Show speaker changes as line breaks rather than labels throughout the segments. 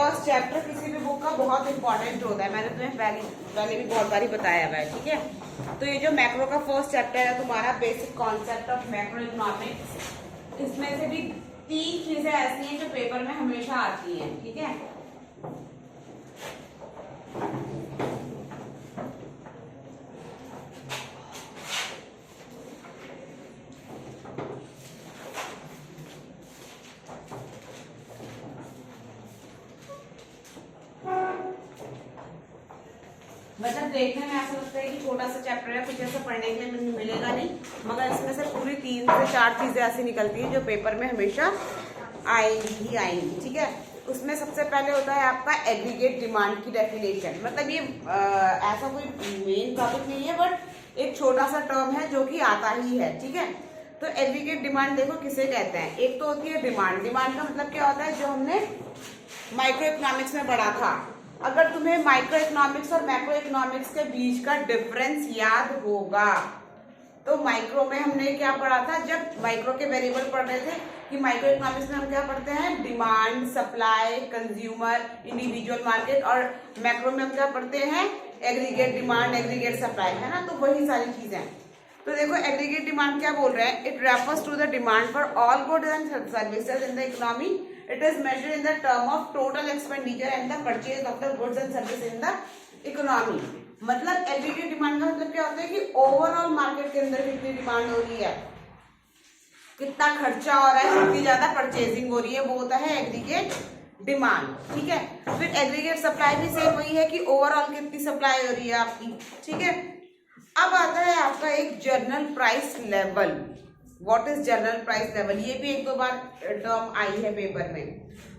First chapter किसी भी book का बहुत इंपॉर्टेंट होता है, मैंने तुम्हें पहले भी बहुत बारी बताया हुआ है, ठीक है। तो ये जो मैक्रो का फर्स्ट चैप्टर है तुम्हारा, basic concept of macro economics, इसमें से भी 3 चीजें ऐसी हैं जो पेपर में हमेशा आती हैं, ठीक है। मतलब देखने में ऐसा लगता है कि छोटा सा चैप्टर है, कुछ ऐसा पढ़ने के लिए मिलेगा नहीं, मगर इसमें से पूरी 3 से 4 चीजें ऐसी निकलती हैं जो पेपर में हमेशा आएंगी ही आएंगी, ठीक है। उसमें सबसे पहले होता है आपका एग्रीगेट डिमांड की डेफिनेशन। मतलब ये ऐसा कोई मेन टॉपिक नहीं है, बट एक छोटा सा टर्म है जो कि आता ही है, ठीक है। तो एग्रीगेट डिमांड देखो किसे कहते हैं। एक तो होती है डिमांड। डिमांड का मतलब क्या होता है, जो हमने माइक्रो इकोनॉमिक्स में पढ़ा था। अगर तुम्हें माइक्रो इकोनॉमिक्स और मैक्रो इकोनॉमिक्स के बीच का डिफरेंस याद होगा, तो माइक्रो में हमने क्या पढ़ा था, जब माइक्रो के वेरिएबल पढ़ रहे थे, कि माइक्रो इकोनॉमिक्स में हम क्या पढ़ते हैं, demand, supply, consumer, individual market, और मैक्रो में हम क्या पढ़ते हैं, एग्रीगेट डिमांड, एग्रीगेट सप्लाई, है ना। तो वही सारी चीजें। तो देखो एग्रीगेट डिमांड क्या बोल रहे हैं, it refers to the demand for all goods and services in the economy. It is measured in the term of total expenditure and the purchase of the goods and services in the economy. मतलब aggregate demand का मतलब क्या होता है कि overall market के अंदर कितनी डिमांड हो रही है, कितना खर्चा हो रहा है, कितनी ज्यादा परचेजिंग हो रही है, वो होता है एग्रीगेट डिमांड, ठीक है। फिर एग्रीगेट सप्लाई भी सेम वही है कि ओवरऑल कितनी सप्लाई हो रही है आपकी, ठीक है। अब आता है आपका एक general price level. What is general price level, ये भी 1-2 बार टर्म आई है पेपर में।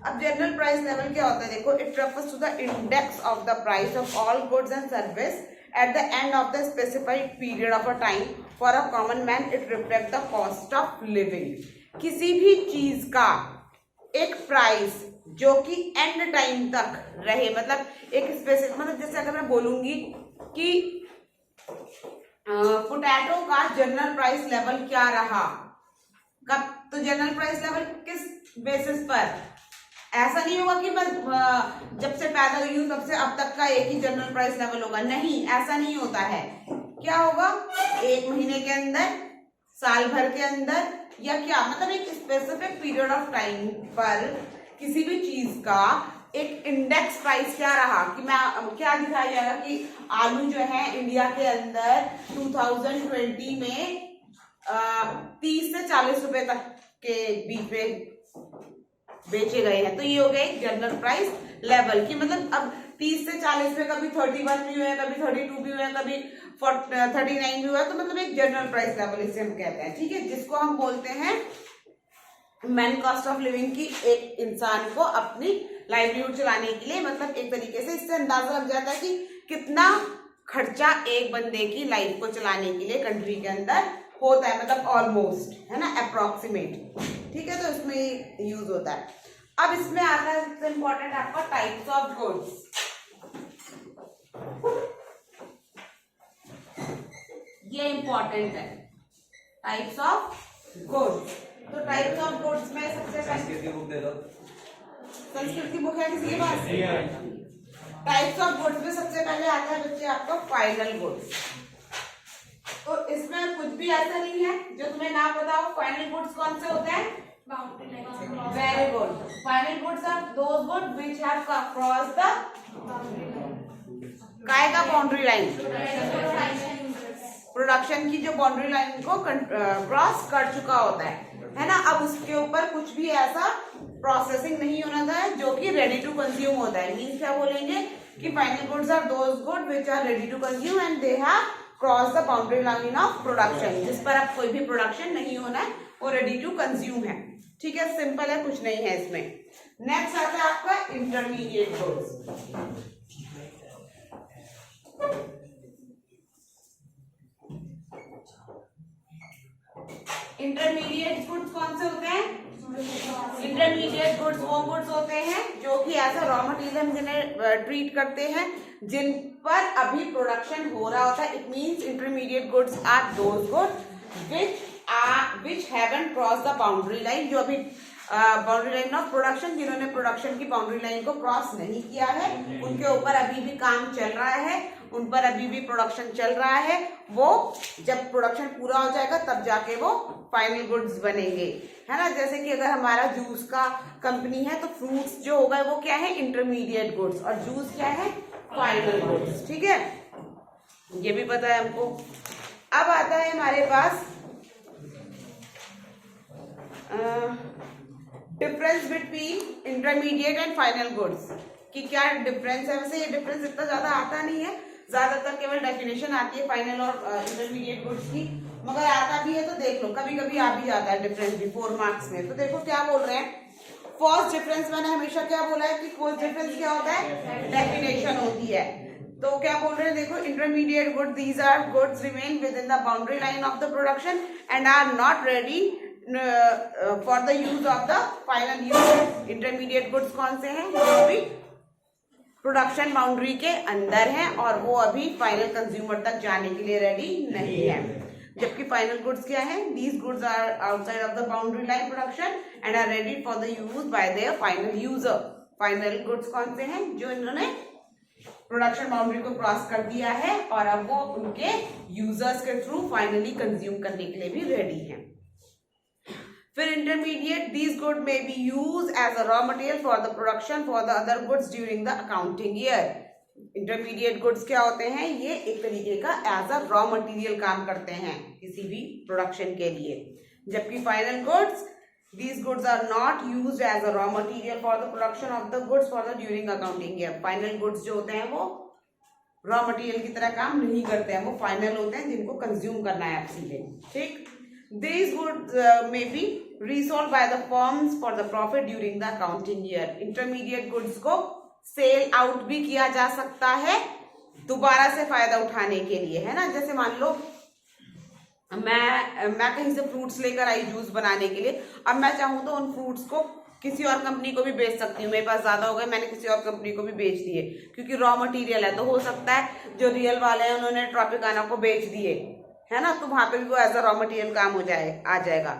अब जनरल प्राइस लेवल क्या होता है, देखो it refers to the index of the price of all goods and service at the end of the specified period of a time. For a common man it reflect the cost of living. किसी भी चीज का एक price जो कि and time तक रहे, मतलब एक स्पेसिफिक, मतलब जैसे अगर मैं बोलूंगी कि पोटैटो का जनरल प्राइस लेवल क्या रहा कब, तो जनरल प्राइस लेवल किस बेसिस पर, ऐसा नहीं होगा कि मैं जब से पैदा हुई हूं तब से अब तक का एक ही जनरल प्राइस लेवल होगा, नहीं, ऐसा नहीं होता है। क्या होगा, 1 महीने के अंदर, साल भर के अंदर, या क्या, मतलब एक स्पेसिफिक पीरियड ऑफ टाइम पर किसी भी चीज का एक इंडेक्स प्राइस क्या रहा, कि मैं क्या दिखाया जाएगा कि आलू जो है इंडिया के अंदर 2020 में 30 से 40 रुपए तक के बीच में बेचे गए हैं। तो ये हो गया एक जनरल प्राइस लेवल, की मतलब अब 30 से 40 में कभी 31 भी हुए, कभी 32 भी हुए, कभी 39 भी हुआ, तो मतलब एक जनरल प्राइस लेवल इसे हम कहते हैं, ठीक है। जिसको हम बोलते हैं मैन कॉस्ट ऑफ लिविंग, की एक इंसान को अपनी लाइवलीहुड चलाने के लिए, मतलब एक तरीके से इससे अंदाजा लग जाता है कि कितना खर्चा एक बंदे की लाइफ को चलाने के लिए कंट्री के अंदर होता है, मतलब ऑलमोस्ट, है ना, अप्रोक्सीमेट, ठीक है। तो इसमें यूज होता है। अब इसमें आता है सबसे इंपॉर्टेंट आपका टाइप्स ऑफ गुड्स। ये इंपॉर्टेंट है, टाइप्स ऑफ गुड्स। तो टाइप्स ऑफ गुड्स में सबसे पहले संस्कृत की बुक है किसी के पास? टाइप्स ऑफ गुड्स में सबसे पहले आता है बच्चे आपका फाइनल गुड्स। तो इसमें कुछ भी ऐसा नहीं है जो तुम्हें ना पता हो। फाइनल गुड्स कौन से होते हैं? Very good. Final goods are those goods which have cross the काय का बाउंड्री लाइन, प्रोडक्शन की जो बाउंड्री लाइन को क्रॉस कर चुका होता है ना। अब उसके ऊपर कुछ भी ऐसा प्रोसेसिंग नहीं होना था जो कि रेडी टू कंज्यूम होता है। मींस क्या बोलेंगे कि final goods are those good which are ready to consume and they have cross the boundary line of production. जिस पर अब कोई भी प्रोडक्शन नहीं होना है, वो रेडी टू कंज्यूम है, ठीक है। सिंपल है, कुछ नहीं है इसमें। नेक्स्ट आता है आपका इंटरमीडिएट गुड्स। इंटरमीडिएट गुड्स कौन से होते हैं? इंटरमीडिएट गुड्स वो गुड्स होते हैं जो कि ऐसा रॉ मटेरियल हम जिन्हें ट्रीट करते हैं जिन पर अभी प्रोडक्शन हो रहा होता है। It means intermediate goods are those goods which haven't cross the boundary line, जो अभी बाउंड्री लाइन ऑफ प्रोडक्शन, जिन्होंने प्रोडक्शन की बाउंड्री लाइन को क्रॉस नहीं किया है, उनके ऊपर अभी भी काम चल रहा है, उन पर अभी भी प्रोडक्शन चल रहा है। वो जब प्रोडक्शन पूरा हो जाएगा तब जाके वो फाइनल गुड्स बनेंगे, है ना। जैसे कि अगर हमारा जूस का कंपनी है तो फ्रूट्स जो होगा वो क्या है, इंटरमीडिएट गुड्स, और जूस क्या है, फाइनल गुड्स। ठीक है, ये भी पता है हमको। अब आता है हमारे पास difference between intermediate and final goods कि क्या डिफरेंस है। वैसे ये डिफरेंस इतना ज्यादा आता नहीं है, ज्यादातर केवल डेफिनेशन आती है फाइनल और इंटरमीडिएट गुड्स की, मगर आता भी है तो देख लो, कभी कभी आ भी जाता है डिफरेंस भी 4 मार्क्स में। तो देखो क्या बोल रहे हैं, फर्स्ट डिफरेंस मैंने हमेशा क्या बोला है कि फर्स्ट डिफरेंस क्या होता है, डेफिनेशन होती है। तो क्या बोल रहे हैं, देखो intermediate good, these are goods remain within the boundary line of the production and are not ready for the use of the final use. Intermediate goods कौन से हैं, जो भी प्रोडक्शन बाउंड्री के अंदर हैं और वो अभी फाइनल कंज्यूमर तक जाने के लिए रेडी नहीं है। जबकि फाइनल गुड्स क्या है, these goods are outside of the boundary line production and are ready for the use by their final user. Final goods कौन से हैं, जो इन्होंने प्रोडक्शन बाउंड्री को क्रॉस कर दिया है और अब वो उनके यूजर्स के थ्रू फाइनली कंज्यूम करने के लिए भी रेडी हैं। फिर intermediate, these good may be use as a raw material for the production for the other goods during the accounting year. Intermediate goods क्या होते हैं, ये एक तरीके का एज अ रॉ मटेरियल काम करते हैं किसी भी प्रोडक्शन के लिए। जबकि final goods, these goods are not used as a raw material for the production of the goods for the during accounting year। Final goods जो होते हैं वो रॉ मटेरियल की तरह काम नहीं करते हैं, वो फाइनल होते हैं जिनको कंज्यूम करना है आप सीधे। ठीक, these goods may be resold by the firms for the profit during the accounting year। Intermediate goods को सेल आउट भी किया जा सकता है दोबारा से फायदा उठाने के लिए, है ना। जैसे मान लो मैं कहीं से फ्रूट्स लेकर आई जूस बनाने के लिए, अब मैं चाहूँ तो उन फ्रूट्स को किसी और कंपनी को भी बेच सकती हूँ। मेरे पास ज्यादा हो गए, मैंने किसी और कंपनी को भी बेच दिए, क्योंकि रॉ मटेरियल है। तो हो सकता है जो रियल वाले हैं उन्होंने ट्रॉपिकाना को बेच दिए, है ना, तो वहां पे भी वो एज अ रॉ मटेरियल काम आ जाएगा।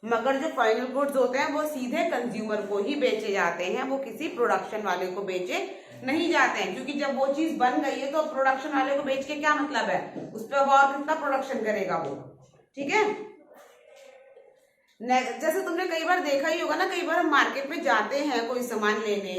मगर जो फाइनल गुड्स होते हैं वो सीधे कंज्यूमर को ही बेचे जाते हैं, वो किसी प्रोडक्शन वाले को बेचे नहीं जाते हैं, क्योंकि जब वो चीज बन गई है तो प्रोडक्शन वाले को बेच के क्या मतलब है, उस पर और कितना प्रोडक्शन करेगा वो। ठीक है, जैसे तुमने कई बार देखा ही होगा ना, कई बार हम मार्केट में जाते हैं कोई सामान लेने,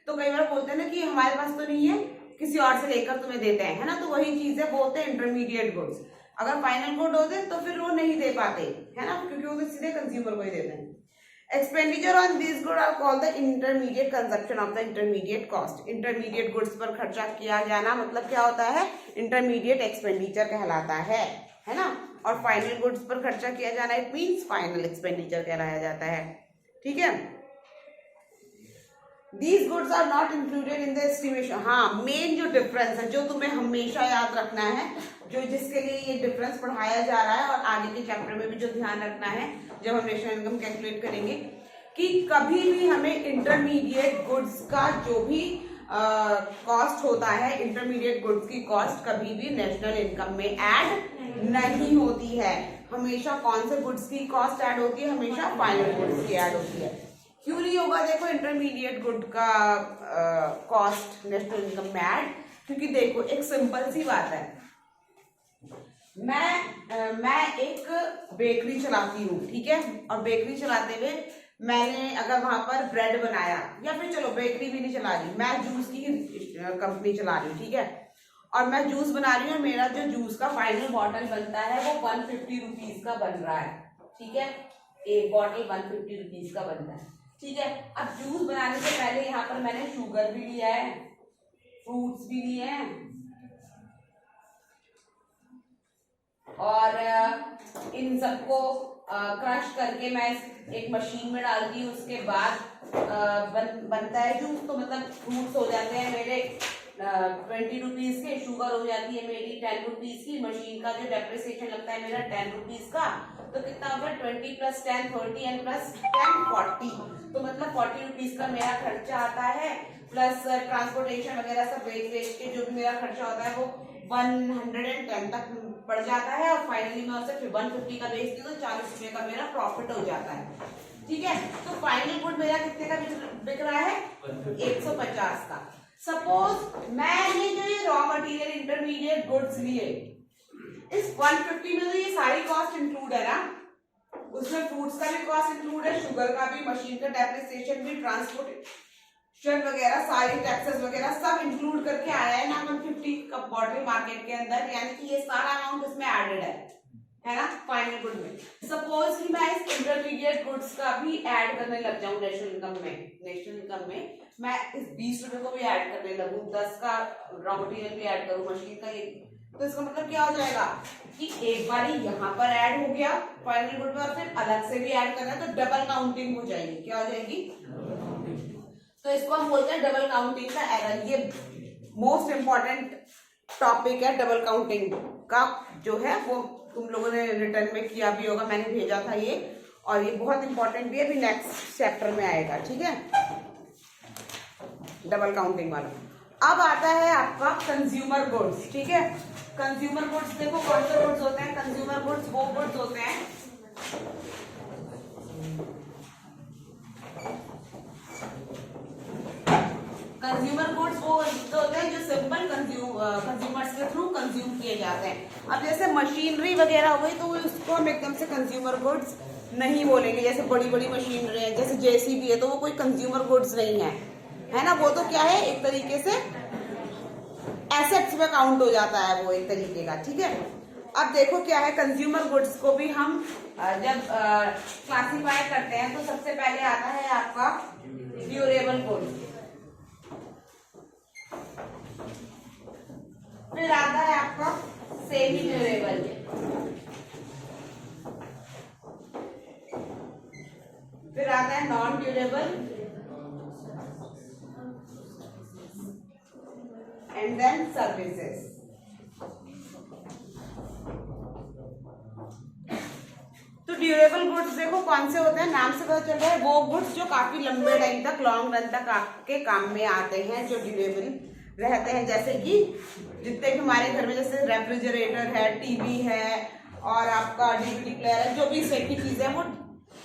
तो कई बार बोलते हैं ना कि हमारे पास तो नहीं है, किसी और से लेकर तुम्हें देते हैं, है ना। तो वही चीज है, बोलते हैं इंटरमीडिएट गुड्स। अगर फाइनल गुड होते तो फिर वो नहीं दे पाते, है ना, क्योंकि वो तो सीधे कंज्यूमर को ही देते हैं। Expenditure on this good are called the intermediate consumption of the intermediate cost. Intermediate goods पर खर्चा किया जाना मतलब क्या होता है, इंटरमीडिएट एक्सपेंडिचर कहलाता है ना। और फाइनल गुड्स पर खर्चा किया जाना इट मींस फाइनल एक्सपेंडिचर कहलाया जाता है। ठीक है, These goods are not included in the estimation। हाँ, मेन जो डिफरेंस है, जो तुम्हें हमेशा याद रखना है, जो जिसके लिए ये डिफरेंस पढ़ाया जा रहा है और आगे के चैप्टर में भी जो ध्यान रखना है जब हम नेशनल इनकम कैलकुलेट करेंगे, कि कभी भी हमें इंटरमीडिएट गुड्स का जो भी कॉस्ट होता है, इंटरमीडिएट गुड्स की कॉस्ट कभी भी नेशनल इनकम में ऐड नहीं होती है। हमेशा कौन से गुड्स की कॉस्ट ऐड होती है, हमेशा फाइनल गुड्स की ऐड होती है। क्यों नहीं होगा, देखो इंटरमीडिएट गुड का कॉस्ट नेशनल इनकम में ऐड, क्योंकि देखो एक सिंपल सी बात है, मैं एक बेकरी चलाती हूँ, ठीक है, और बेकरी चलाते हुए मैंने अगर वहां पर ब्रेड बनाया, या फिर चलो बेकरी भी नहीं चला रही, मैं जूस की कंपनी चला रही हूँ, ठीक है, और मैं जूस बना रही हूँ, और मेरा जो जूस का फाइनल बॉटल बनता है वो 150 रुपीज का बन रहा है। ठीक है, एक बॉटल 150 रुपीज का बनता है। ठीक है, अब जूस बनाने से पहले यहाँ पर मैंने शुगर भी लिया है, फ्रूट्स भी लिए हैं, और इन सबको क्रश करके मैं एक मशीन में डालती हूँ। उसके बाद बनता है जूस। तो मतलब फ्रूट्स हो जाते हैं मेरे 20 रुपीज के, शुगर हो जाती है मेरी 10 रुपीज की, मशीन का जो डेप्रिसिएशन लगता है मेरा 10 रुपीज का। तो कितना होगा, 20 + 10 30 एंड +10 40। तो मतलब 40 रुपीज का मेरा खर्चा आता है, प्लस ट्रांसपोर्टेशन वगैरह सब बेच के जो भी मेरा खर्चा होता है वो 110 तक पड़ जाता है। और फाइनली मैं उसे फिर 150 का बेचती हूँ, तो 40 रुपये का मेरा प्रॉफिट हो जाता है। ठीक है। तो फाइनल गुड मेरा कितने का बिक रहा है? 150 का। सपोज मैंने जो ये रॉ मटेरियल इंटरमीडिएट गुड्स लिए, इस 150 में तो ये सारी कॉस्ट इंक्लूड है ना, उसमें फ्रूट्स का भी कॉस्ट इंक्लूड है, शुगर का भी, मशीन का डेप्रिसिएशन भी, ट्रांसपोर्टेशन वगैरह, सारे टैक्सेस वगैरह सब इंक्लूड करके आया है ना 150 का बॉटल मार्केट के अंदर, यानी कि ये सारा अमाउंट इसमें एडेड है ना फाइनल गुड में। सपोज कि मैं इस इंटरमीडिएट गुड्स का भी ऐड करने लग जाऊं नेशनल इनकम में मैं इस 20 रुपए को भी ऐड करने लगूं, 10 का रॉ मटेरियल भी ऐड करूं, मशीन का ये, तो इसका मतलब क्या हो जाएगा कि एक बार यहाँ पर ऐड हो गया फाइनल गुड में और फिर अलग से भी ऐड करना है, तो डबल काउंटिंग हो जाएगी। क्या हो जाएगी? तो इसको हम बोलते हैं डबल काउंटिंग का एरर। ये मोस्ट इंपॉर्टेंट टॉपिक है डबल काउंटिंग का, जो है वो तुम लोगों ने रिटर्न में किया भी होगा, मैंने भेजा था ये, और ये बहुत इंपॉर्टेंट भी है, अभी नेक्स्ट चैप्टर में आएगा, ठीक है, डबल काउंटिंग वाला। अब आता है आपका कंज्यूमर गुड्स, ठीक है। कंज्यूमर गुड्स देखो कौन से गुड्स होते हैं? कंज्यूमर गुड्स वो गुड्स होते हैं कंज्यूमर गुड्स वो होते हैं जो सिंपल कंज्यूमर्स के थ्रू कंज्यूम किए जाते हैं। अब जैसे मशीनरी वगैरह हो गई तो उसको हम एकदम से कंज्यूमर गुड्स नहीं बोलेंगे। जैसे बड़ी बड़ी मशीनरी है, जैसे जेसीबी है, तो वो कोई कंज्यूमर गुड्स नहीं है ना, वो तो क्या है, एक तरीके से एसेट्स में काउंट हो जाता है वो एक तरीके का, ठीक है। अब देखो क्या है, कंज्यूमर गुड्स को भी हम जब क्लासिफाई करते हैं तो सबसे पहले आता है आपका ड्यूरेबल गुड्स, फिर आता है आपका सेमी ड्यूरेबल, फिर आता है non durable, and then services. तो ड्यूरेबल गुड्स देखो कौन से होते हैं, नाम से पता चल रहा है, वो गुड्स जो काफी लंबे टाइम तक, लॉन्ग रन तक आपके काम में आते हैं, जो ड्यूरेबल रहते हैं। जैसे कि जितने भी हमारे घर में जैसे रेफ्रिजरेटर है, टीवी है और आपका डीवीडी प्लेयर है, जो भी सेट की चीजें हैं वो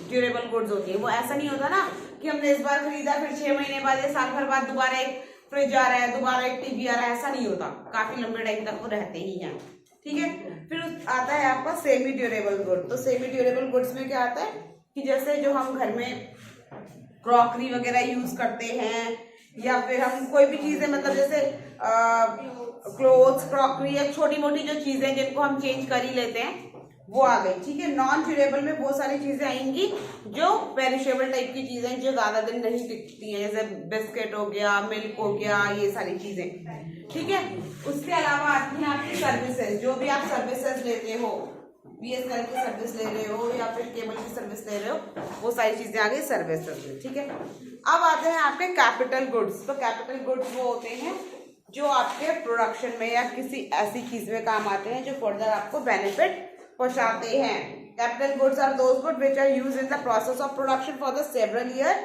ड्यूरेबल गुड्स होती है। वो ऐसा नहीं होता ना कि हमने इस बार खरीदा फिर 6 महीने बाद या साल भर बाद दोबारा एक फ्रिज आ रहा है, दोबारा एक टीवी आ रहा है, ऐसा नहीं होता, काफी लंबे टाइम तक वो रहते ही हैं, ठीक है। फिर आता है आपका सेमी ड्यूरेबल गुड। तो सेमी ड्यूरेबल गुड्स में क्या आता है कि जैसे जो हम घर में क्रॉकरी वगैरह यूज करते हैं, या फिर हम कोई भी चीजें, मतलब जैसे क्लोथ्स, क्रॉकरी या छोटी मोटी जो चीजें जिनको हम चेंज कर ही लेते हैं, वो आ गई, ठीक है। नॉन ड्यूरेबल में बहुत सारी चीजें आएंगी जो पेरिशेबल टाइप की चीजें जो ज्यादा दिन नहीं टिकती हैं, जैसे बिस्किट हो गया, मिल्क हो गया, ये सारी चीजें, ठीक है। उसके अलावा आती हैं आपकी सर्विसेज, जो भी आप सर्विसेज लेते हो, बीएसएनएल की सर्विस ले रहे हो या फिर केबल की सर्विस ले रहे हो, वो सारी चीजें आ गई सर्विसेज में, ठीक है। अब आते हैं आपके कैपिटल गुड्स। तो कैपिटल गुड्स वो होते हैं जो आपके प्रोडक्शन में या किसी ऐसी चीज में काम आते हैं जो फर्दर आपको बेनिफिट पहुंचाते हैं। Capital goods are those goods which are used in the process of production for the several year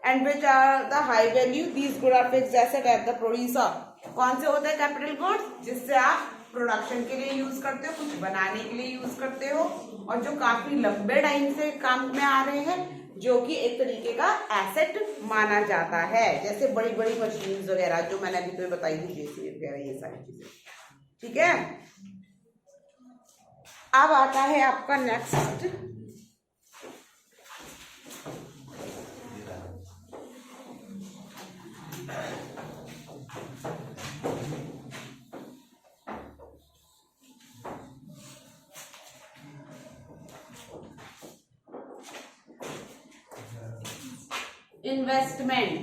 and which are the high value, these good are fixed asset at the producer. कौन से होते हैं capital goods? जिससे आप production के लिए use करते हो, कुछ बनाने के लिए यूज करते हो, और जो काफी लंबे टाइम से काम में आ रहे हैं, जो कि एक तरीके का एसेट माना जाता है। जैसे बड़ी बड़ी मशीन वगैरह जो मैंने अभी तुम्हें बताई थी, जेसीबी वगैरह, ये सारी चीजें, ठीक है। अब आता है आपका नेक्स्ट इन्वेस्टमेंट।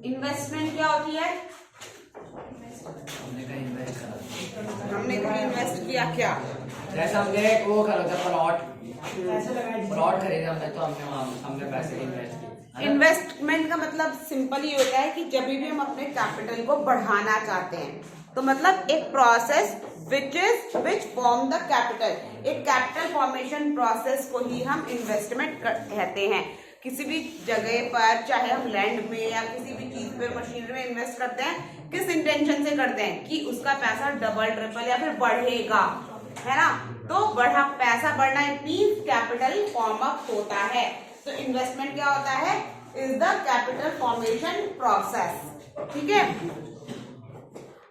इन्वेस्टमेंट क्या होती है? हमने कहीं इन्वेस्ट किया क्या?
जैसे हमने वो खरीदा प्लॉट खरीदे हमने, तो हमने पैसे इन्वेस्ट किए।
इन्वेस्टमेंट का मतलब सिंपल ही होता है कि जब भी हम अपने कैपिटल को बढ़ाना चाहते हैं, तो मतलब एक process which form the capital, एक कैपिटल फॉर्मेशन प्रोसेस को ही हम इन्वेस्टमेंट कहते हैं। किसी भी जगह पर, चाहे हम लैंड में या किसी भी चीज पर, मशीनरी में इन्वेस्ट करते हैं, किस इंटेंशन से करते हैं कि उसका पैसा डबल ट्रिपल या फिर बढ़ेगा, है ना। तो बढ़ा पैसा बढ़ना it means capital form up होता है। तो इन्वेस्टमेंट क्या होता है? Is the capital formation process. ठीक है।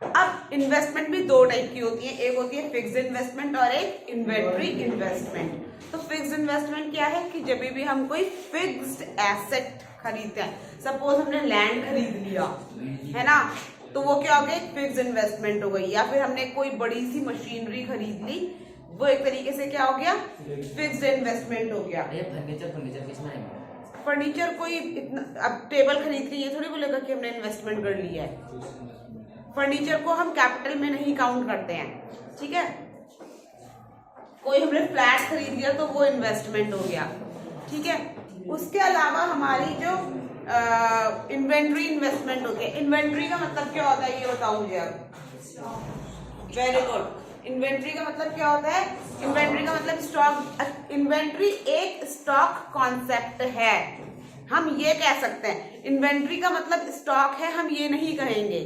अब इन्वेस्टमेंट भी दो टाइप की होती है, एक होती है फिक्स्ड इन्वेस्टमेंट और एक इन्वेंट्री इन्वेस्टमेंट। तो फिक्स्ड इन्वेस्टमेंट क्या है कि जब भी हम कोई फिक्स्ड एसेट खरीदते हैं, सपोज हमने लैंड खरीद लिया है ना, तो वो क्या हो गया? एक फिक्स्ड इन्वेस्टमेंट हो गई। या फिर हमने कोई बड़ी सी मशीनरी खरीद ली, वो एक तरीके से क्या हो गया? फिक्स्ड इन्वेस्टमेंट हो गया।
फर्नीचर किसमें है?
फर्नीचर कोई इतना, अब टेबल खरीद ली, ये थोड़ी बोलेगा कि हमने इन्वेस्टमेंट कर लिया है। फर्नीचर को हम कैपिटल में नहीं काउंट करते हैं। ठीक है। कोई हमने फ्लैट खरीद लिया तो वो इन्वेस्टमेंट हो गया। ठीक है। उसके अलावा हमारी जो इन्वेंट्री इन्वेस्टमेंट होती है। इन्वेंट्री का मतलब क्या होता है ये बताओ मुझे अब। Very good. इन्वेंट्री का मतलब क्या होता है? इन्वेंट्री का मतलब स्टॉक। इन्वेंट्री एक स्टॉक कॉन्सेप्ट है, हम ये कह सकते हैं। इन्वेंट्री का मतलब स्टॉक है, हम ये नहीं कहेंगे।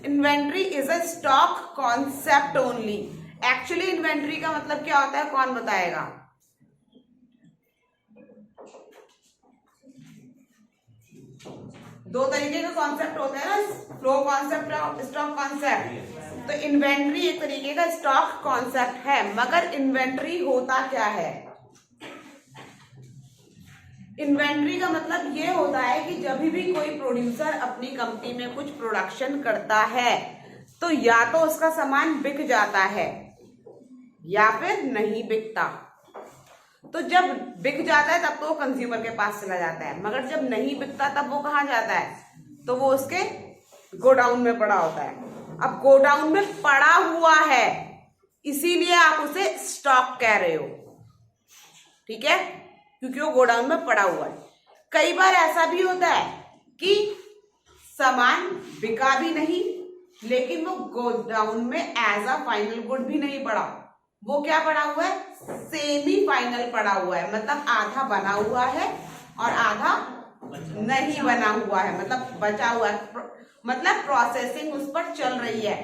Inventory is a stock concept only. Actually inventory का मतलब क्या होता है, कौन बताएगा? दो तरीके का कॉन्सेप्ट होता है ना, फ्लो कॉन्सेप्ट और स्टॉक कॉन्सेप्ट। तो इन्वेंट्री एक तरीके का स्टॉक कॉन्सेप्ट है, मगर इन्वेंट्री होता क्या है? इन्वेंट्री का मतलब ये होता है कि जब भी कोई प्रोड्यूसर अपनी कंपनी में कुछ प्रोडक्शन करता है तो या तो उसका सामान बिक जाता है या फिर नहीं बिकता। तो जब बिक जाता है तब तो वो कंज्यूमर के पास चला जाता है, मगर जब नहीं बिकता तब वो कहाँ जाता है? तो वो उसके गोडाउन में पड़ा होता है। अब गोडाउन में पड़ा हुआ है, इसीलिए आप उसे स्टॉक कह रहे हो। ठीक है, क्योंकि वो गोडाउन में पड़ा हुआ है। कई बार ऐसा भी होता है कि सामान बिका भी नहीं, लेकिन वो गोडाउन में एज अ फाइनल गुड भी नहीं पड़ा, वो क्या पड़ा हुआ है? सेमी फाइनल पड़ा हुआ है। मतलब आधा बना हुआ है और आधा नहीं बना हुआ है, मतलब बचा हुआ है, मतलब प्रोसेसिंग उस पर चल रही है।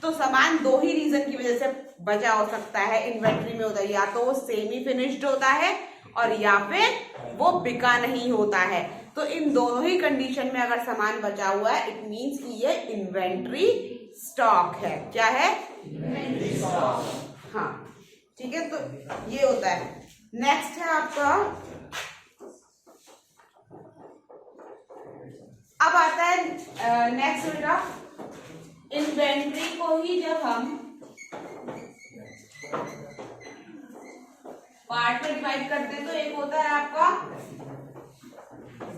तो सामान दो ही रीजन की वजह से बचा हो सकता है इन्वेंट्री में होता है, या तो वो सेमी फिनिश्ड होता है और या फिर वो बिका नहीं होता है। तो इन दोनों ही कंडीशन में अगर सामान बचा हुआ है इट मींस कि ये इन्वेंट्री स्टॉक है। क्या है? Inventory stock. हाँ ठीक है, तो ये होता है। नेक्स्ट है आपका, अब आता है नेक्स्ट बेटा, इन्वेंट्री को ही जब हम पार्ट में डिवाइड करते हैं तो एक होता है आपका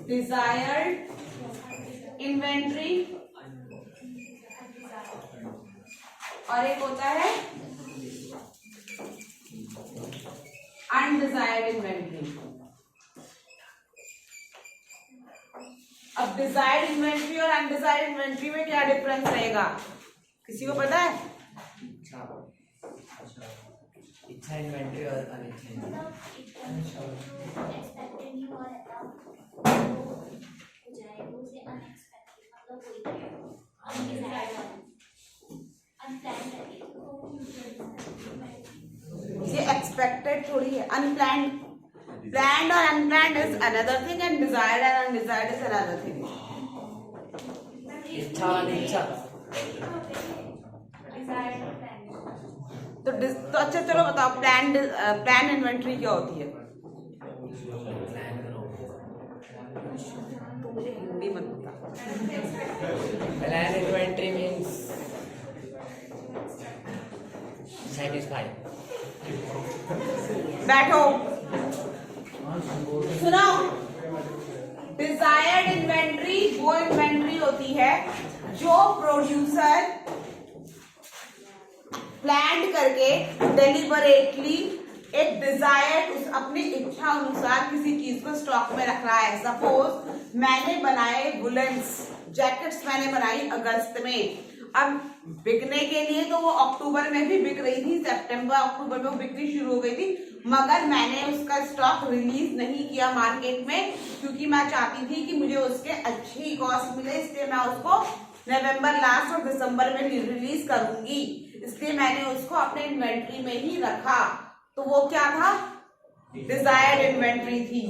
डिजायर्ड इन्वेंट्री और एक होता है अनडिजायर्ड इन्वेंट्री। अब डिजायर्ड इन्वेंट्री और अनडिजायर्ड इन्वेंट्री में क्या डिफरेंस रहेगा, किसी को पता है?
इच्छा इन्वेंट्री और अनिच्छा
ये एक्सपेक्टेड थोड़ी है, अनप्लान्ड। प्लान्ड और unplanned is another thing and desired and undesired is another thing.
इच्छा और अनिच्छा।
तो अच्छा चलो बताओ, प्लान इन्वेंट्री क्या होती है? तो मुझे हिंदी मत बता।
Plan inventory means satisfy.
बैठो सुनो, डिजायर्ड इन्वेंट्री वो इन्वेंट्री होती है जो प्रोड्यूसर प्लान करके डेलिबरेटली एक डिजायर उस अपनी इच्छा अनुसार किसी चीज को स्टॉक में रख रहा है। सपोज मैंने बनाए वुलेंस जैकेट्स, मैंने बनाई अगस्त में, अब बिकने के लिए तो वो अक्टूबर में भी बिक रही थी, सितंबर अक्टूबर में वो बिक्री शुरू हो गई थी, मगर मैंने उसका स्टॉक रिलीज नहीं किया मार्केट में, क्योंकि मैं चाहती थी कि मुझे उसके अच्छी कॉस्ट मिले, इसलिए मैं उसको नवंबर लास्ट और दिसंबर में रिलीज करूंगी, इसलिए मैंने उसको अपने इन्वेंट्री में ही रखा। तो वो क्या था, डिजायर्ड इन्वेंट्री थी,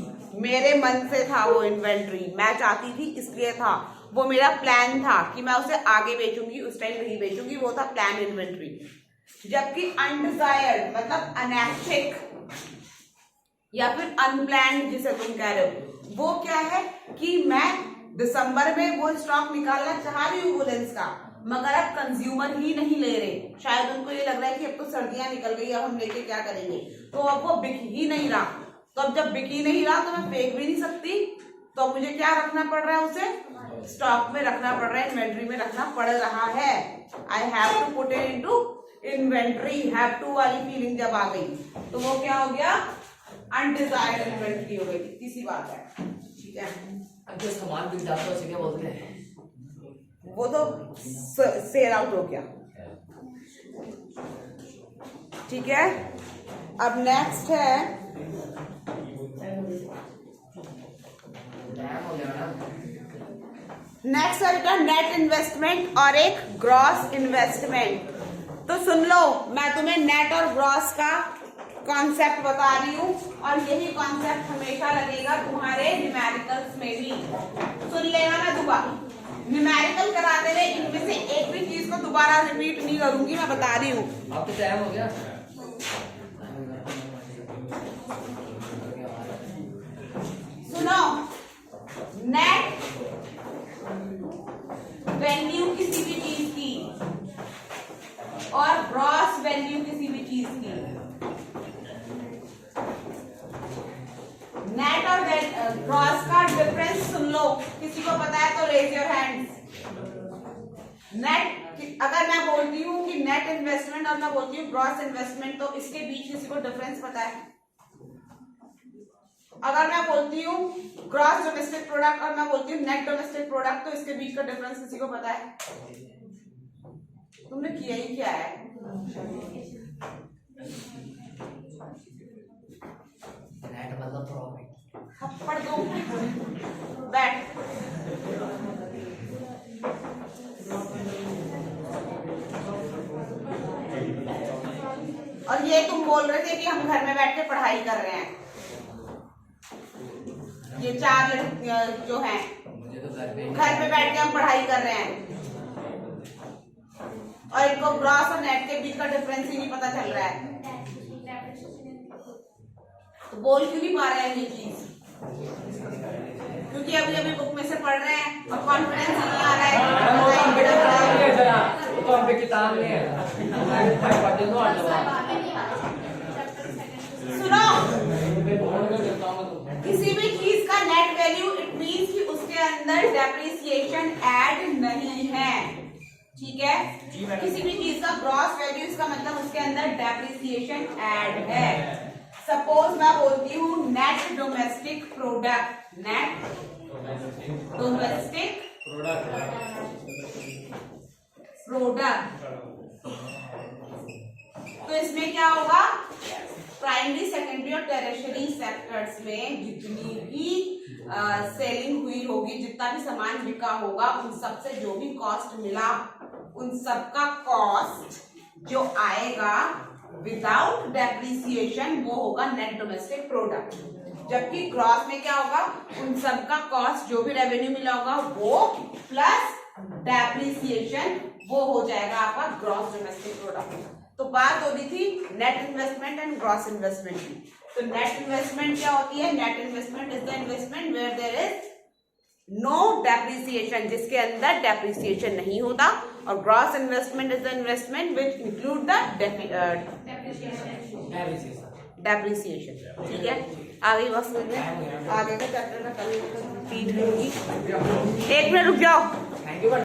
मेरे मन से था वो इन्वेंट्री, मैं चाहती थी इसलिए था, वो मेरा प्लान था कि मैं उसे आगे बेचूंगी, उस टाइम नहीं बेचूंगी, वो था प्लान इन्वेंट्री। जबकि अनडिजायर्ड मतलब अनैच्छिक या फिर अनप्लान्ड जिसे तुम कह रहे हो, वो क्या है कि मैं दिसंबर में वो स्टॉक निकालना चाह रही हूँ वुलेंस का, मगर अब कंज्यूमर ही नहीं ले रहे, शायद उनको ये लग रहा है कि अब तो सर्दियां निकल गई, अब हम लेके क्या करेंगे, तो अब वो बिक ही नहीं रहा। तो अब जब बिक ही नहीं रहा तो मैं फेंक भी नहीं सकती, तो मुझे क्या रखना पड़ रहा है, उसे स्टॉक में रखना पड़ रहा है, इन्वेंट्री में रखना पड़ रहा है। I have to put it into inventory, have to वाली फीलिंग जब आ गई तो वो क्या हो गया, अनडिजायर्ड इन्वेंट्री हो गई। किसी बात है, ठीक है।
अब जो सामान बिक जाता है उसे क्या बोलते हैं?
वो तो सेल आउट हो गया, ठीक है। अब नेक्स्ट है, नेक्स्ट है बेटा नेट इन्वेस्टमेंट और एक ग्रॉस इन्वेस्टमेंट। तो सुन लो, मैं तुम्हें नेट और ग्रॉस का कॉन्सेप्ट बता रही हूँ और यही कॉन्सेप्ट हमेशा लगेगा तुम्हारे न्यूमेरिकल्स में भी। सुन लेना, मैं दोबारा न्यूमेरिकल कराते हुए इनमें से एक भी चीज को दोबारा रिपीट नहीं करूंगी, मैं बता रही हूँ।
अब तो टाइम हो गया।
सुनो, नेट वैल्यू किसी भी चीज की और ग्रॉस वैल्यू किसी भी चीज की, नेट और ग्रॉस का डिफरेंस सुन लो, किसी को पता है तो रेज योर हैंड्स। नेट, अगर मैं बोलती हूँ कि नेट इन्वेस्टमेंट और मैं बोलती हूँ ग्रॉस इन्वेस्टमेंट, तो इसके बीच किसी को डिफरेंस पता है? अगर मैं बोलती हूँ ग्रॉस डोमेस्टिक प्रोडक्ट और मैं बोलती हूँ नेट डोमेस्टिक प्रोडक्ट, तो इसके बीच का डिफरेंस किसी को पता है? तुमने किया ही क्या है?
नेट मतलब प्रॉफिट।
थप्पड़ दो, बैठ। और ये तुम बोल रहे थे कि हम घर में बैठ के पढ़ाई कर रहे हैं, ये चार जो हैं
मुझे तो घर
पे बैठ के हम पढ़ाई कर रहे हैं और इनको ग्रॉस और नेट के बीच का डिफरेंस ही नहीं पता चल रहा है, तो बोल क्यों नहीं पा रहे हैं ये चीज? क्योंकि अभी अभी बुक में से पढ़ रहे हैं और कॉन्फिडेंस नहीं आ रहा है।
तो हम पे किताब नहीं है,
सुनो, किसी भी चीज का नेट वैल्यू इट मींस कि उसके अंदर डेप्रिसिएशन ऐड नहीं है, ठीक है। किसी भी चीज का ग्रॉस वैल्यू, इसका मतलब उसके अंदर डेप्रिसिएशन ऐड है। सपोज मैं बोलती हूँ net domestic product, net domestic product, तो इसमें क्या होगा, प्राइमरी सेकेंडरी और टेरिशरी सेक्टर्स में जितनी भी सेलिंग हुई होगी, जितना भी सामान बिका होगा, उन सब से जो भी कॉस्ट मिला, उन सब का कॉस्ट जो आएगा विदाउट डेप्रिसिएशन वो होगा नेट डोमेस्टिक प्रोडक्ट। जबकि ग्रॉस में क्या होगा, उन सब का कॉस्ट जो भी रेवेन्यू मिला होगा वो प्लस डेप्रिसिएशन वो हो जाएगा आपका ग्रॉस डोमेस्टिक प्रोडक्ट। तो बात हो रही थी net investment and gross investment की। तो नेट इन्वेस्टमेंट क्या होती है? Net investment is the investment where there is no depreciation, जिसके अंदर डेप्रिसिएशन नहीं होता, और gross investment is the investment which include the depreciation, ठीक है। आगे बस आगे का चैप्टर का कल 3 होगी। 1 मिनट रुक जाओ।